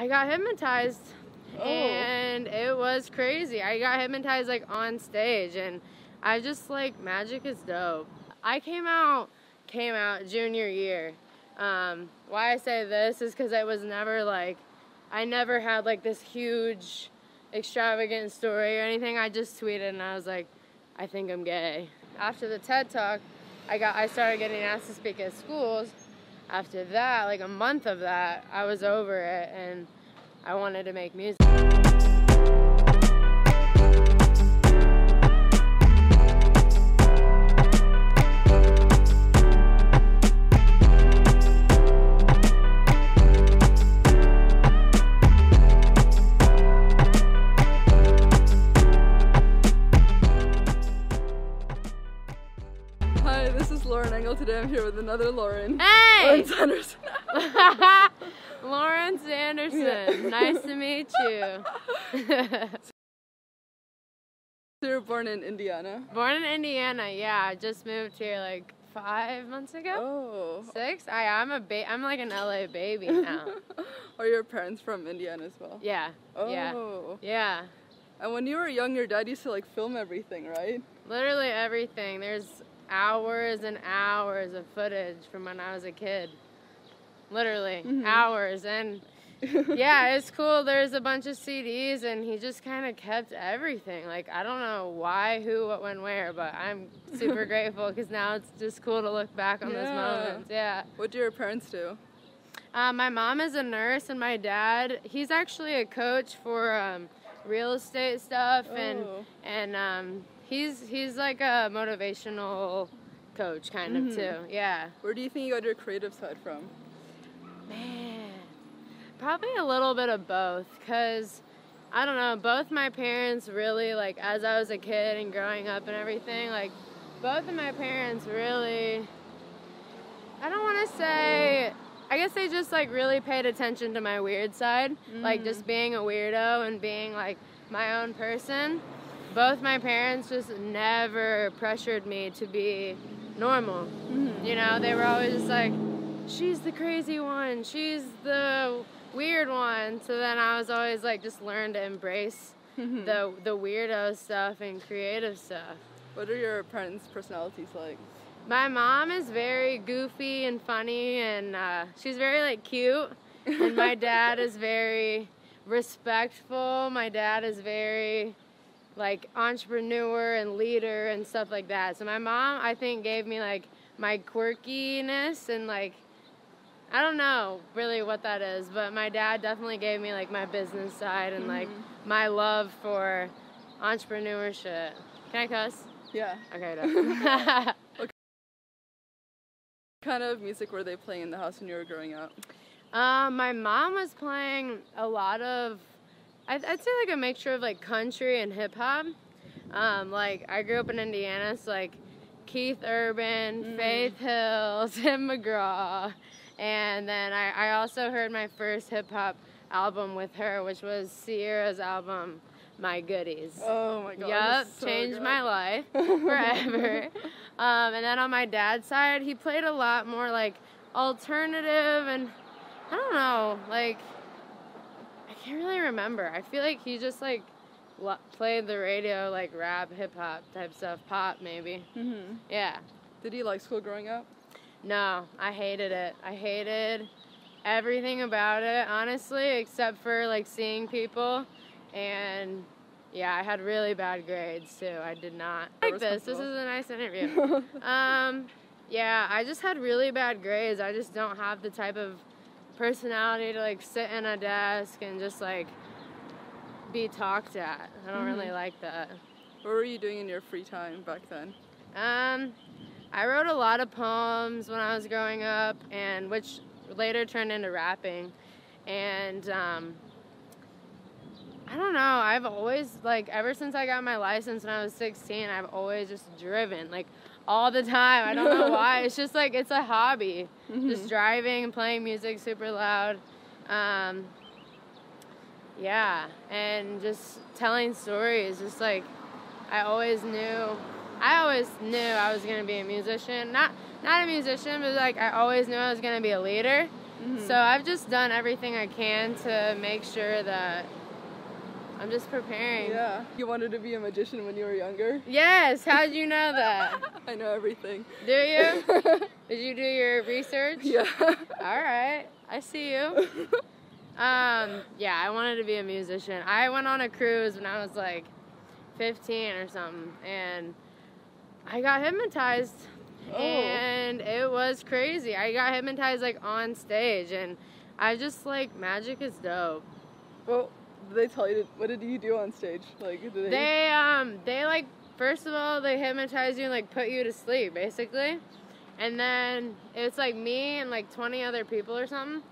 I got hypnotized, Oh. and it was crazy. I got hypnotized like on stage, and I just like, magic is dope. I came out junior year. Why I say this is because it was never like, I never had like this huge extravagant story or anything. I just tweeted and I was like, I think I'm gay. After the TED Talk, I started getting asked to speak at schools. After that, like a month of that, I was over it and I wanted to make music. Hi, this is Lauren Engel. Today I'm here with another Lauren. Hey! Lauren Sanderson. Lauren Sanderson. Yeah. Nice to meet you. So you were born in Indiana? Born in Indiana, yeah. I just moved here like 5 months ago. Oh. 6? I'm like an LA baby now. Are your parents from Indiana as well? Yeah. Oh. Yeah. And when you were young, your dad used to like film everything, right? Literally everything. There's hours and hours of footage from when I was a kid. Literally, hours. And yeah, it's cool. There's a bunch of CDs, and he just kind of kept everything. Like, I don't know why, who, what, when, where, but I'm super grateful because now it's just cool to look back on those moments. Yeah. What do your parents do? My mom is a nurse, and my dad, he's actually a coach for real estate stuff, and he's like a motivational coach kind of too. Yeah. Where do you think you got your creative side from? Man, probably a little bit of both, because I don't know, both my parents really, like, as I was a kid and growing up and everything, like, both of my parents really, I don't want to say, I guess they just like really paid attention to my weird side, like just being a weirdo and being like my own person. Both my parents just never pressured me to be normal. You know, they were always just like, she's the crazy one, she's the weird one. So then I was always like, just learn to embrace the weirdo stuff and creative stuff. What are your parents' personalities like? My mom is very goofy and funny, and she's very like cute. And my dad is very respectful. My dad is very like entrepreneur and leader and stuff like that. So my mom, I think, gave me like my quirkiness and like, I don't know really what that is, but my dad definitely gave me like my business side and like my love for entrepreneurship. Can I cuss? Yeah. Okay, no. What kind of music were they playing in the house when you were growing up? My mom was playing a lot of, I'd say like a mixture of like country and hip hop. Like I grew up in Indiana, so like Keith Urban, Faith Hill, Tim McGraw, and then I also heard my first hip hop album with her, which was Sierra's album, My Goodies. Oh my god. Yep, so changed good. my life forever. And then on my dad's side, he played a lot more like alternative and I don't know, like I can't really remember. I feel like he just like played the radio, like rap, hip hop type stuff, pop maybe. Yeah. Did you like school growing up? No, I hated it. I hated everything about it, honestly, except for like seeing people. And yeah, I had really bad grades too. I did not like this. This is a nice interview. Yeah, I just had really bad grades. I just don't have the type of personality to like sit in a desk and just like be talked at. I don't really like that. What were you doing in your free time back then? I wrote a lot of poems when I was growing up, and which later turned into rapping. And I don't know, I've always, like, ever since I got my license when I was 16, I've always just driven, like, all the time. I don't know why. It's just, like, it's a hobby. Just driving and playing music super loud. Yeah, and just telling stories. Just, like, I always knew I was going to be a musician. Not a musician, but, like, I always knew I was going to be a leader. So I've just done everything I can to make sure that I'm just preparing. Yeah. You wanted to be a magician when you were younger? Yes, how'd you know that? I know everything. Do you? Did you do your research? Yeah. Alright, I see you. Yeah, I wanted to be a musician. I went on a cruise when I was like 15 or something, and I got hypnotized. Oh. And it was crazy. I got hypnotized like on stage, and I just like, magic is dope. Well, did they tell you, what did you do on stage? Like, did They like, first of all, they hypnotize you and like put you to sleep basically, and then it's like me and like 20 other people or something,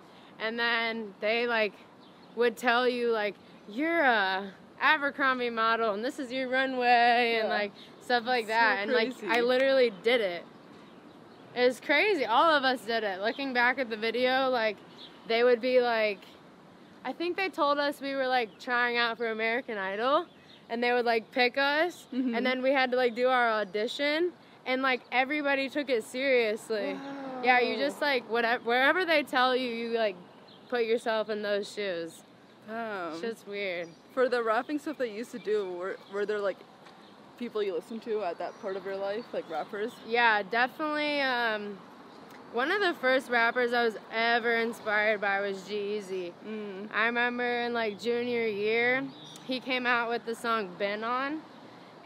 and then they like would tell you like, you're a Abercrombie model and this is your runway, and like stuff like that. So and like I literally did it. It was crazy. All of us did it. Looking back at the video, like they would be like, I think they told us we were like trying out for American Idol, and they would like pick us, and then we had to like do our audition, and like everybody took it seriously. Wow. Yeah, you just like, wherever they tell you, you like put yourself in those shoes. It's just weird. For the rapping stuff that you used to do, were there like people you listened to at that part of your life, like rappers? Yeah, definitely. One of the first rappers I was ever inspired by was G-eazy. I remember in like junior year, he came out with the song Been On,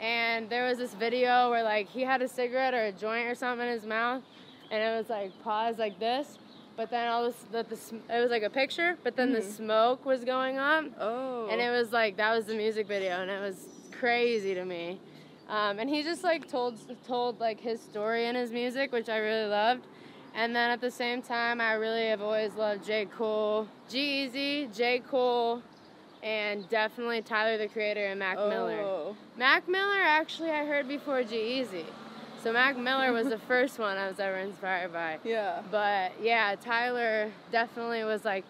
and there was this video where like he had a cigarette or a joint or something in his mouth, and it was like paused like this, but then all this, it was like a picture, but then the smoke was going up, and it was like, that was the music video, and it was crazy to me. And he just like told like his story in his music, which I really loved. And then at the same time, I really have always loved J. Cole, G-eazy, J. Cole, and definitely Tyler, the Creator, and Mac Miller. Mac Miller, actually, I heard before G-eazy. So Mac Miller was the first one I was ever inspired by. Yeah. But yeah, Tyler definitely was like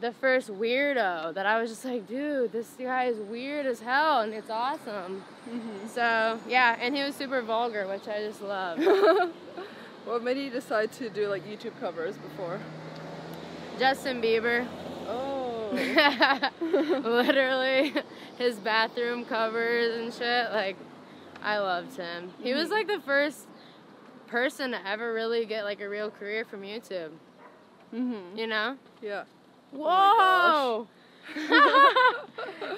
the first weirdo that I was just like, dude, this guy is weird as hell, and it's awesome. So yeah, and he was super vulgar, which I just love. What made you decide to do like YouTube covers before? Justin Bieber. Oh. Literally, his bathroom covers and shit. Like, I loved him. He was like the first person to ever really get like a real career from YouTube. You know? Yeah. Whoa! Oh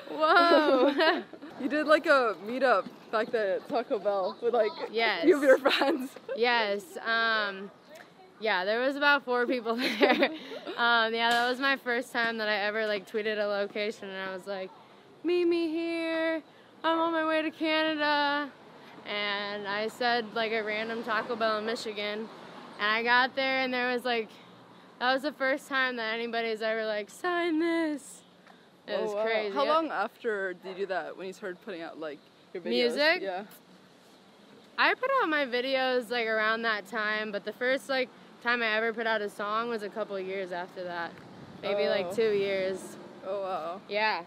Whoa! You did like a meetup back then at Taco Bell with like a few of your friends. Yes. Yeah, there was about 4 people there. Yeah, that was my first time that I ever like tweeted a location, and I was like, meet me here. I'm on my way to Canada. And I said like a random Taco Bell in Michigan, and I got there, and there was like, that was the first time that anybody's ever like, sign this. It was crazy. How long after did you do that, when you started putting out like your videos? Music? Yeah. I put out my videos like around that time, but the first like time I ever put out a song was a couple years after that. Maybe like 2 years. Oh wow. Yeah.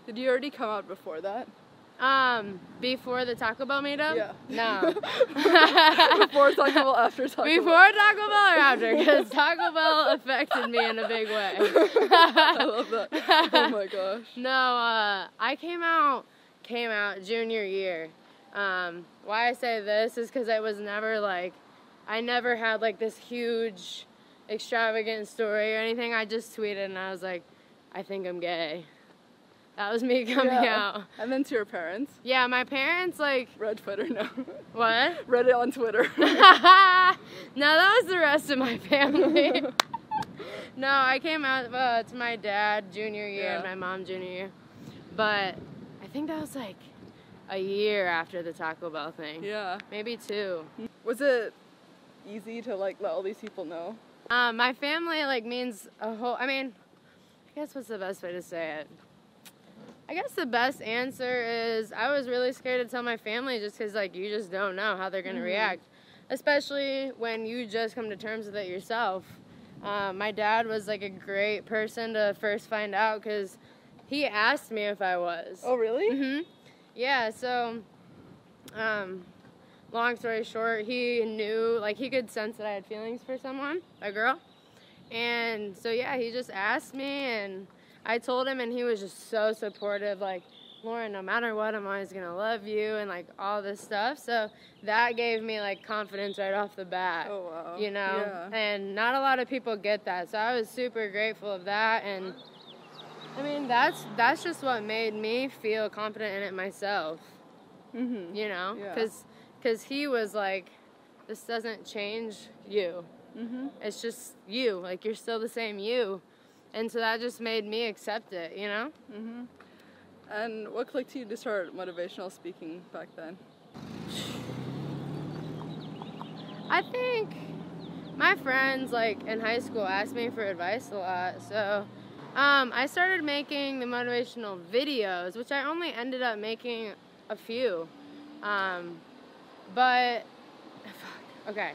Did you already come out before that? Before the Taco Bell meetup? Yeah. No. Before Taco Bell, after Taco Bell? Before Taco Bell or after? Because Taco Bell affected me in a big way. I love that. Oh my gosh. No, I came out junior year. Why I say this is because it was never like, I never had like this huge extravagant story or anything. I just tweeted and I was like, I think I'm gay. That was me coming out. And then to your parents? Yeah, my parents like... Read Twitter, no. What? Read it on Twitter. No, that was the rest of my family. No, I came out to my dad junior year and my mom junior year. But I think that was like a year after the Taco Bell thing. Yeah. Maybe 2. Was it easy to like let all these people know? My family like means a whole... I mean, I guess what's the best way to say it? I guess the best answer is I was really scared to tell my family just because, like, you just don't know how they're going to react, especially when you just come to terms with it yourself. My dad was, like, a great person to first find out because he asked me if I was. Oh, really? Yeah, so, long story short, he knew, like, he could sense that I had feelings for someone, a girl, And so, yeah, he just asked me, and I told him, and he was just so supportive, like, Lauren, no matter what, I'm always going to love you, and, like, all this stuff. So that gave me, like, confidence right off the bat. Oh, wow. You know? Yeah. And not a lot of people get that. So I was super grateful of that. And, I mean, that's just what made me feel confident in it myself. Mm-hmm. You know? Yeah. Because he was like, this doesn't change you. Mm-hmm. It's just you. Like, you're still the same you. And so that just made me accept it, you know? Mm-hmm. And what clicked you to start motivational speaking back then? I think my friends, like, in high school asked me for advice a lot. So I started making the motivational videos, which I only ended up making a few. But, okay.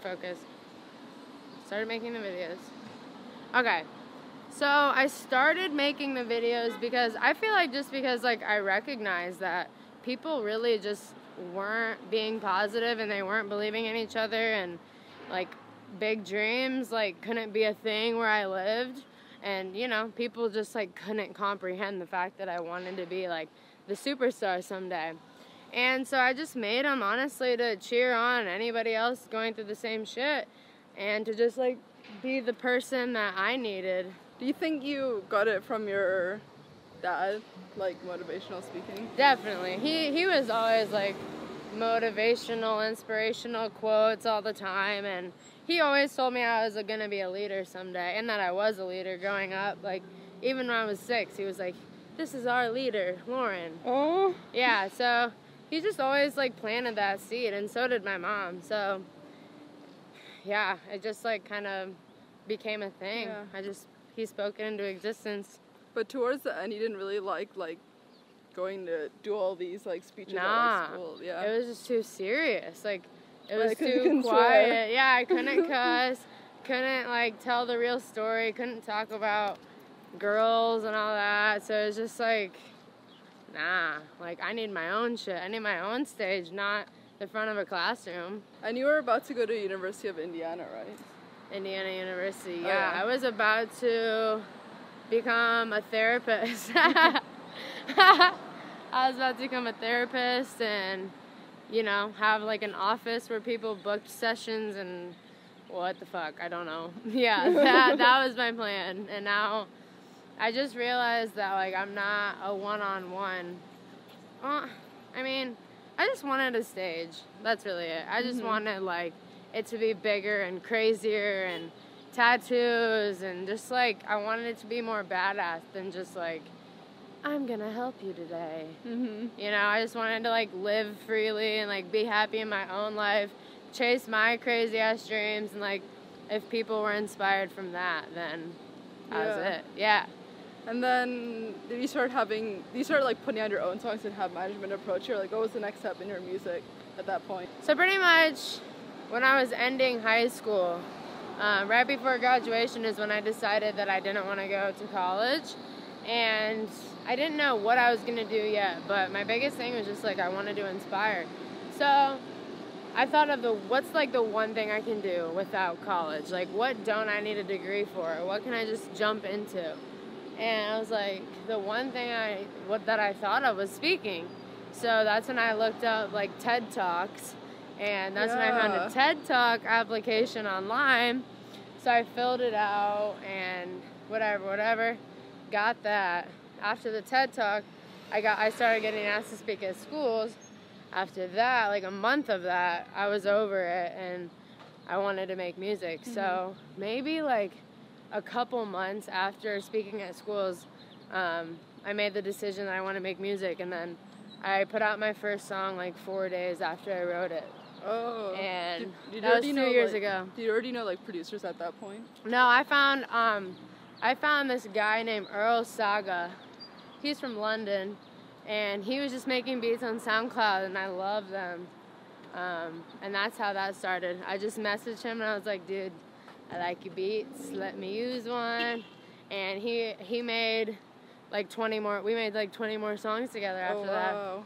Focus. Started making the videos. Okay. So I started making the videos because I feel like just because, like, I recognized that people really just weren't being positive and they weren't believing in each other, and, like, big dreams, like, couldn't be a thing where I lived. And, you know, people just, like, couldn't comprehend the fact that I wanted to be, like, the superstar someday. And so I just made them, honestly, to cheer on anybody else going through the same shit and to just, like, be the person that I needed. Do you think you got it from your dad, like motivational speaking? Definitely. He was always, like, motivational, inspirational quotes all the time, and he always told me I was going to be a leader someday, and that I was a leader growing up. Like, even when I was 6, he was like, this is our leader, Lauren. Oh. Yeah, so he just always, like, planted that seed, and so did my mom. So, yeah, it just, like, kind of became a thing. Yeah. He spoke it into existence. But towards the end, you didn't really like going to do all these, like, speeches Nah, at school. Yeah. It was just too serious. Like, it Right, was 'cause you too couldn't quiet. swear. Yeah, I couldn't cuss, couldn't, like, tell the real story, couldn't talk about girls and all that. So it was just like, nah, like, I need my own shit. I need my own stage, not the front of a classroom. And you were about to go to University of Indiana, right? Indiana University, Oh, yeah. yeah. I was about to become a therapist. I was about to become a therapist and, you know, have, like, an office where people booked sessions and what the fuck, I don't know. Yeah, that was my plan. And now I just realized that, like, I'm not a one-on-one. Well, I mean, I just wanted a stage. That's really it. I just wanted, like, it to be bigger and crazier and tattoos and just, like, I wanted it to be more badass than just, like, I'm gonna help you today. Mm-hmm. You know, I just wanted to, like, live freely and, like, be happy in my own life, chase my crazy ass dreams, and, like, if people were inspired from that, then that was it. Yeah. And then did you start like putting out your own songs and have management approach you? Or, like, what was the next step in your music at that point? So pretty much when I was ending high school, right before graduation is when I decided that I didn't want to go to college. And I didn't know what I was going to do yet, but my biggest thing was just, like, I wanted to inspire. So I thought of what's, like, the one thing I can do without college? Like, what don't I need a degree for? What can I just jump into? And I was like, the one thing that I thought of was speaking. So that's when I looked up, like, TED Talks, and that's when I found a TED Talk application online. So I filled it out and whatever, got that. After the TED Talk, I started getting asked to speak at schools. After that, like a month of that, I was over it and I wanted to make music. So maybe, like, a couple months after speaking at schools, I made the decision that I want to make music, and then I put out my first song, like, 4 days after I wrote it. Oh. And did that was 2 years like, ago. Did you already know, like, producers at that point? No, I found this guy named Earl Saga. He's from London, and he was just making beats on SoundCloud, and I love them. And that's how that started. I just messaged him, and I was like, dude, I like your beats, let me use one. And he made, like, 20 more, we made, like, 20 more songs together after that.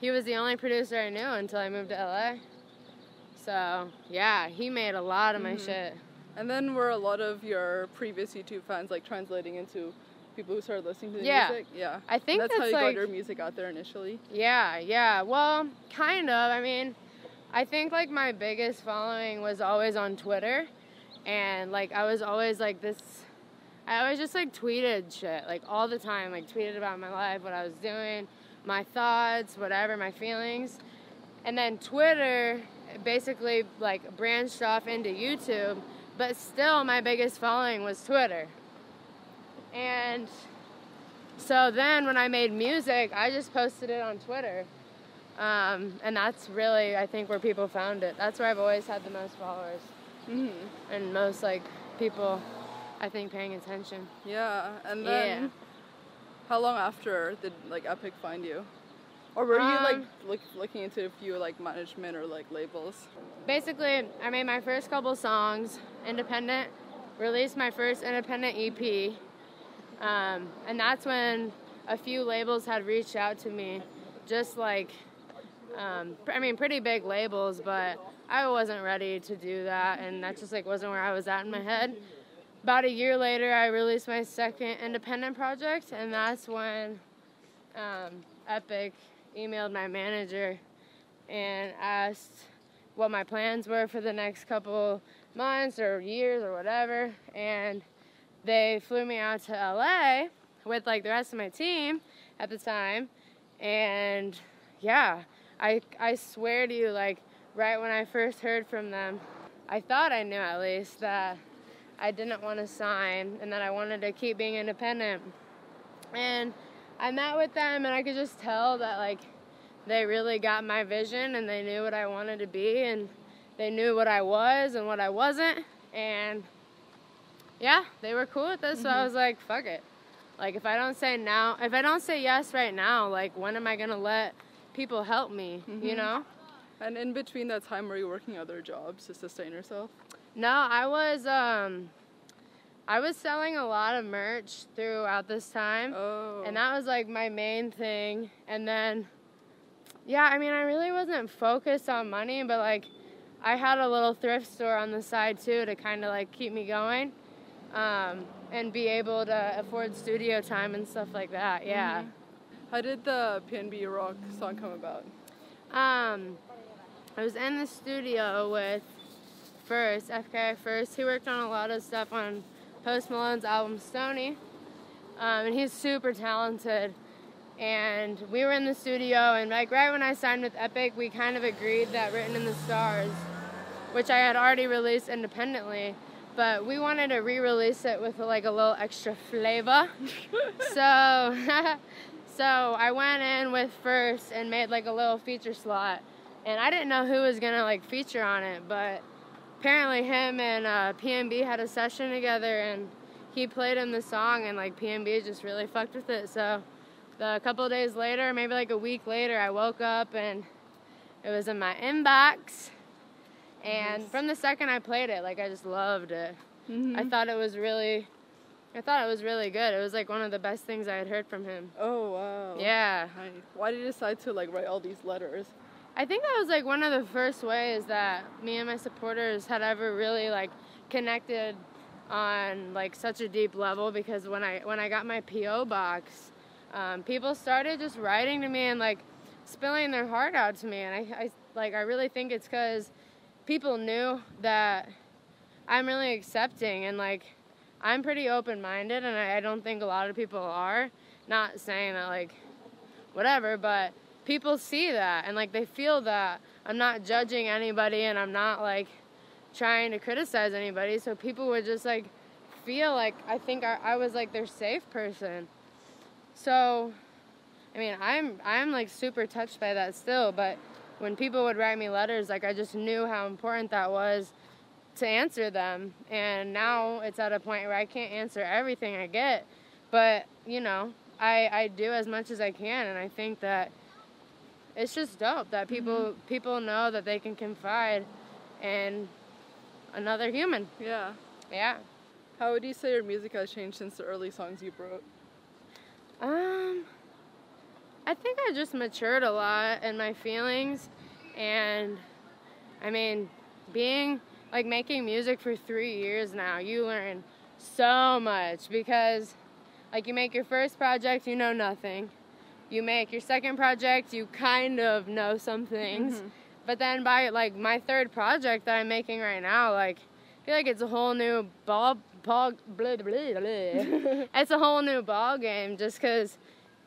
He was the only producer I knew until I moved to LA. So, yeah, he made a lot of my shit. And then were a lot of your previous YouTube fans like translating into people who started listening to the Yeah. music? Yeah. I think and that's how you like, got your music out there initially? Yeah. Well, kind of. I mean, I think like my biggest following was always on Twitter. And like I was always like this, I always just like tweeted shit like all the time, like tweeted about my life, what I was doing, my thoughts, whatever, my feelings. And then Twitter basically like branched off into YouTube, but still my biggest following was Twitter. And so then when I made music, I just posted it on Twitter. And that's really, I think, where people found it. That's where I've always had the most followers. Mm-hmm. And most, like, people, I think, paying attention. Yeah, and then how long after did, like, Epic find you? Or were you, like, looking into a few, like, management or, like, labels? Basically, I made my first couple songs, independent, released my first independent EP, and that's when a few labels had reached out to me, just, like, I mean, pretty big labels, but I wasn't ready to do that, and that just, like, wasn't where I was at in my head. About a year later, I released my second independent project, and that's when Epic emailed my manager and asked what my plans were for the next couple months or years or whatever, and they flew me out to LA with, like, the rest of my team at the time, and yeah, I swear to you, like, right when I first heard from them, I thought I knew at least that I didn't want to sign and that I wanted to keep being independent. And I met with them, and I could just tell that, like, they really got my vision, and they knew what I wanted to be, and they knew what I was and what I wasn't. And yeah, they were cool with this, so I was like, fuck it. Like, if I don't say yes right now, like, when am I going to let people help me, you know? And in between that time, were you working other jobs to sustain yourself? No, I was selling a lot of merch throughout this time. Oh. And that was, like, my main thing. And then, yeah, I mean, I really wasn't focused on money, but, like, I had a little thrift store on the side, too, to kind of, like, keep me going. And be able to afford studio time and stuff like that, yeah. How did the PnB Rock song come about? I was in the studio with FKI First. He worked on a lot of stuff on Post Malone's album Stoney, and he's super talented. And we were in the studio, and, like, right when I signed with Epic, we kind of agreed that Written in the Stars, which I had already released independently, but we wanted to re-release it with, like, a little extra flavor. So I went in with First and made, like, a little feature slot. And I didn't know who was going to, like, feature on it, but apparently him and PnB had a session together, and he played him the song, and, like, PnB just really fucked with it. So a couple of days later, maybe, like, a week later, I woke up, and it was in my inbox. And from the second I played it, like, I just loved it. I thought it was really good. It was, like, one of the best things I had heard from him. Oh, wow. Yeah. Nice. Why did you decide to, like, write all these letters? I think that was, like, one of the first ways that me and my supporters had ever really, like, connected on, like, such a deep level, because when I got my P.O. box, people started just writing to me and, like, spilling their heart out to me, and I really think it's because people knew that I'm really accepting, and, like, I'm pretty open-minded, and I don't think a lot of people are. Not saying that, like, whatever, but people see that, and, like, they feel that I'm not judging anybody, and I'm not, like, trying to criticize anybody, so people would just, like, feel like I think I was, like, their safe person. So, I mean, I'm like, super touched by that still, but when people would write me letters, like, I just knew how important that was to answer them, and now it's at a point where I can't answer everything I get, but, you know, I do as much as I can, and I think that it's just dope that people know that they can confide in another human. Yeah. Yeah. How would you say your music has changed since the early songs you wrote? I think I just matured a lot in my feelings, and I mean, being like making music for 3 years now, you learn so much because like you make your first project, you know nothing. You make your second project, you kind of know some things. Mm-hmm. But then by like my third project that I'm making right now, like I feel like it's a whole new it's a whole new ball game just because,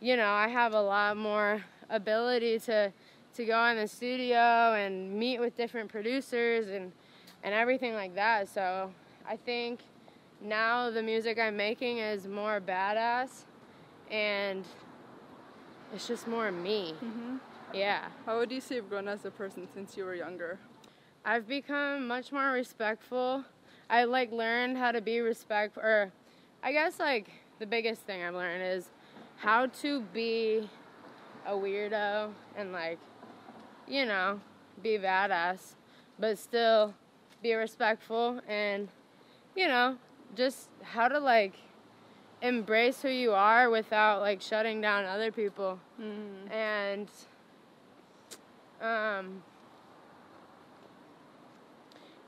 you know, I have a lot more ability to go in the studio and meet with different producers and everything like that. So I think now the music I'm making is more badass and it's just more me. Mm-hmm. Yeah. How would you say you've grown as a person since you were younger? I've become much more respectful. I like learned how to be respectful, or I guess like the biggest thing I've learned is how to be a weirdo and like, you know, be badass, but still be respectful and, you know, just how to like embrace who you are without like shutting down other people. Mm-hmm. And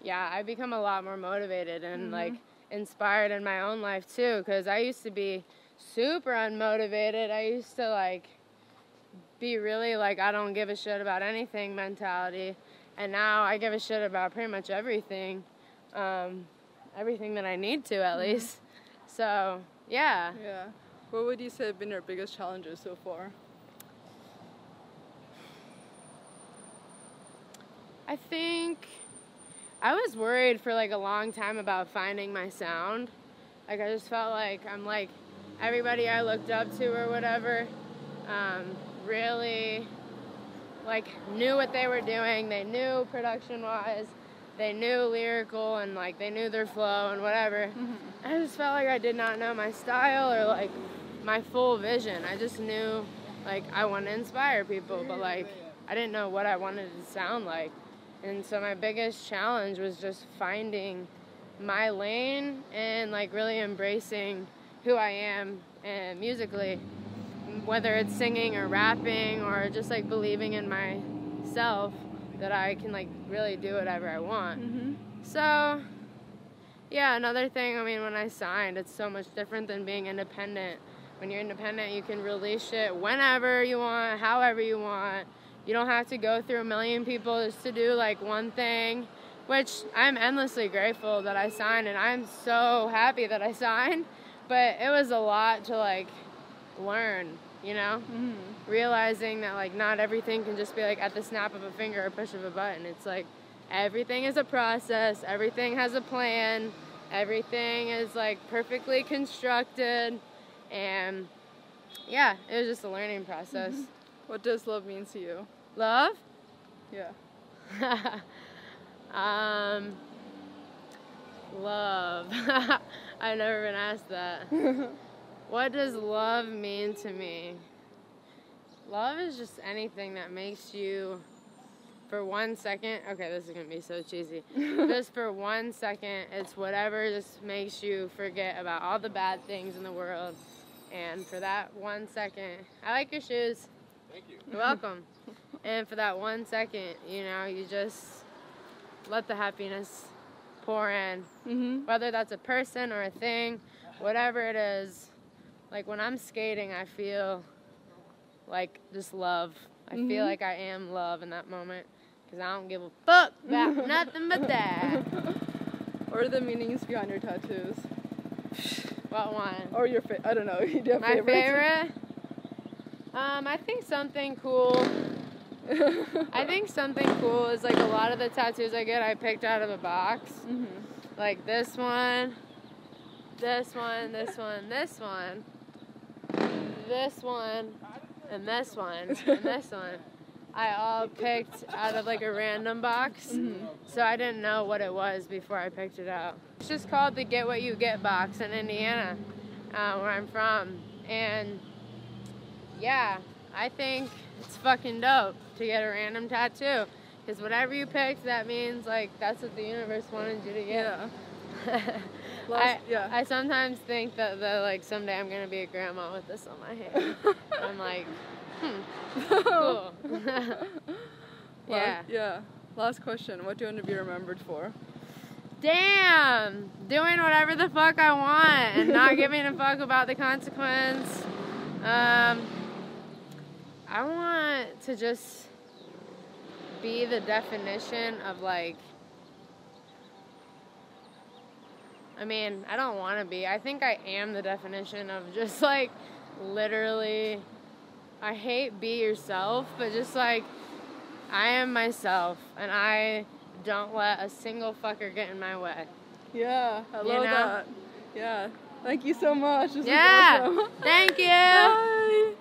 yeah, I've become a lot more motivated and mm-hmm. like inspired in my own life too, because I used to be super unmotivated. I used to like be really like I don't give a shit about anything mentality, and now I give a shit about pretty much everything, everything that I need to at mm-hmm. least. So yeah. Yeah. What would you say have been your biggest challenges so far? I think I was worried for like a long time about finding my sound. Like I just felt like I'm like everybody I looked up to or whatever really like knew what they were doing. They knew production wise, they knew lyrical, and like they knew their flow and whatever. Mm-hmm. I just felt like I did not know my style or like my full vision. I just knew like I want to inspire people, but like I didn't know what I wanted it to sound like. And so my biggest challenge was just finding my lane and like really embracing who I am and musically, whether it's singing or rapping or just like believing in myself that I can like really do whatever I want. Mm-hmm. So yeah, another thing, I mean, when I signed, it's so much different than being independent. When you're independent, you can release shit whenever you want, however you want. You don't have to go through a million people just to do like one thing, which I'm endlessly grateful that I signed, and I'm so happy that I signed. But it was a lot to like learn, you know? Mm-hmm. Realizing that like not everything can just be like at the snap of a finger or push of a button. It's like everything is a process, everything has a plan, everything is like perfectly constructed, and yeah, it was just a learning process. Mm-hmm. What does love mean to you? Love? Yeah. Love. I've never been asked that. What does love mean to me? Love is just anything that makes you, for 1 second, okay, this is going to be so cheesy. Just for 1 second, it's whatever just makes you forget about all the bad things in the world. And for that 1 second, I like your shoes. Thank you. You're welcome. And for that 1 second, you know, you just let the happiness pour in. Mm-hmm. Whether that's a person or a thing, whatever it is. Like when I'm skating, I feel like just love. I feel like I am love in that moment. Because I don't give a fuck about nothing but that. What are the meanings behind your tattoos? What one? Or your I don't know. Do you have my favorites? Favorite? I think something cool. I think something cool is like a lot of the tattoos I get, I picked out of a box. Mm-hmm. Like this one, this one, this one, this one, this one, and this one, and this one. I all picked out of like a random box. Mm-hmm. So I didn't know what it was before I picked it out. It's just called the Get What You Get box in Indiana, where I'm from. And yeah, I think it's fucking dope to get a random tattoo. Because whatever you picked, that means like that's what the universe wanted you to get. Yeah. I sometimes think that like someday I'm gonna be a grandma with this on my hand. I'm like, cool. Yeah. Last question. What do you want to be remembered for? damn, doing whatever the fuck I want and not giving a fuck about the consequence. I want to just be the definition of, like, I mean, I don't want to be. I think I am the definition of just, like, literally, I hate be yourself, but just, like, I am myself, and I don't let a single fucker get in my way. Yeah, I love that. Yeah. Thank you so much. This was yeah. awesome. Thank you. Bye.